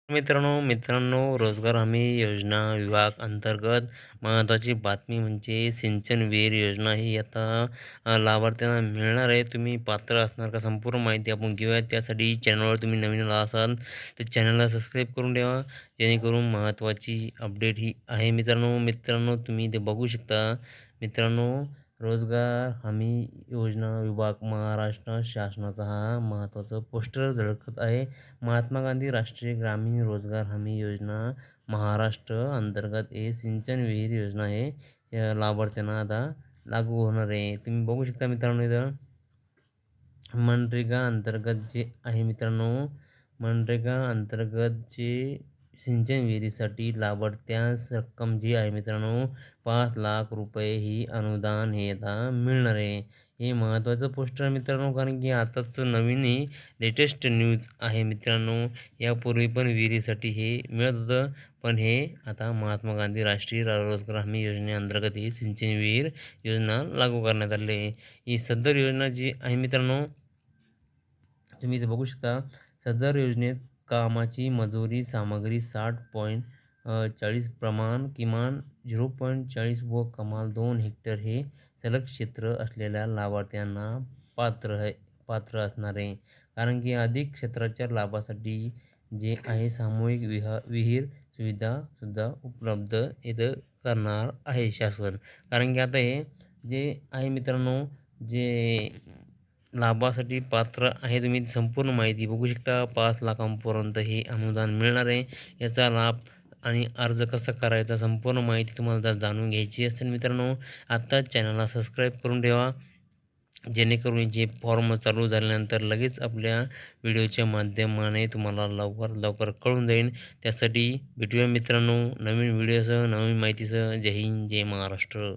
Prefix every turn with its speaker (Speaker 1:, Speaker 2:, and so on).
Speaker 1: मित्रांनो, रोजगार हमी योजना विभाग अंतर्गत महत्त्वाची बातमी म्हणजे सिंचन विहीर योजना ही आता लाभार्थ्यांना मिळणार आहे. तुम्ही पात्र असणार का? संपूर्ण माहिती आपण घेऊया. त्यासाठी चॅनलवर तुम्ही नवीन आला असाल तर चॅनलला सबस्क्राईब करून ठेवा. जेणेकरून महत्त्वाची अपडेट ही आहे मित्रांनो, तुम्ही ते बघू शकता. मित्रांनो, रोजगार हमी योजना विभाग महाराष्ट्र शासनाचा हा महत्त्वाचा पोस्टर झळकत आहे. महात्मा गांधी राष्ट्रीय ग्रामीण रोजगार हमी योजना महाराष्ट्र अंतर्गत हे सिंचन विहीर योजना आहे लाभार्थ्यांना आता लागू होणार आहे. तुम्ही बघू शकता मित्रांनो इथं मनरेगा अंतर्गत जे आहे मित्रांनो, मनरेगा अंतर्गत जे सिंचन विहिरीसाठी लाभार्थ्यास रक्कम जी आहे मित्रांनो, 5 लाख रुपये ही अनुदान हे आता मिळणार आहे. हे महत्त्वाचं पोस्टर आहे मित्रांनो, कारण की आताच नवीन ही लेटेस्ट न्यूज आहे मित्रांनो. यापूर्वी पण विहिरीसाठी हे मिळत होतं, पण हे आता महात्मा गांधी राष्ट्रीय रोजगार हमी योजनेअंतर्गत ही सिंचन विहीर योजना लागू करण्यात आली आहे. ही सदर योजना जी आहे मित्रांनो, तुम्ही इथे बघू शकता. सदर योजनेत कामाची मजुरी सामग्री 60.40 प्रमाण किमान 0.40 व कमाल 2 हेक्टर हे सलग क्षेत्र असलेल्या लाभार्थ्यांना पात्र आहे पात्र असणार आहे. कारण की अधिक क्षेत्राच्या लाभासाठी जे आहे सामूहिक विहीर सुविधासुद्धा उपलब्ध इथं करणार आहे शासन. कारण की आता हे जे आहे मित्रांनो, जे लाभासाठी पात्र आहे तुम्ही संपूर्ण माहिती बघू शकता. 5 लाखांपर्यंत हे अनुदान मिळणार आहे. याचा लाभ आणि अर्ज कसा करायचा संपूर्ण माहिती तुम्हाला जर जाणून घ्यायची असेल मित्रांनो, आत्ताच चॅनलला सबस्क्राईब करून ठेवा. जेणेकरून जे फॉर्म चालू झाल्यानंतर लगेच आपल्या व्हिडिओच्या माध्यमाने तुम्हाला लवकर लवकर कळून जाईल. त्यासाठी भेटूया मित्रांनो नवीन व्हिडिओसह, नवीन माहितीसह. जय हिंद, जय महाराष्ट्र.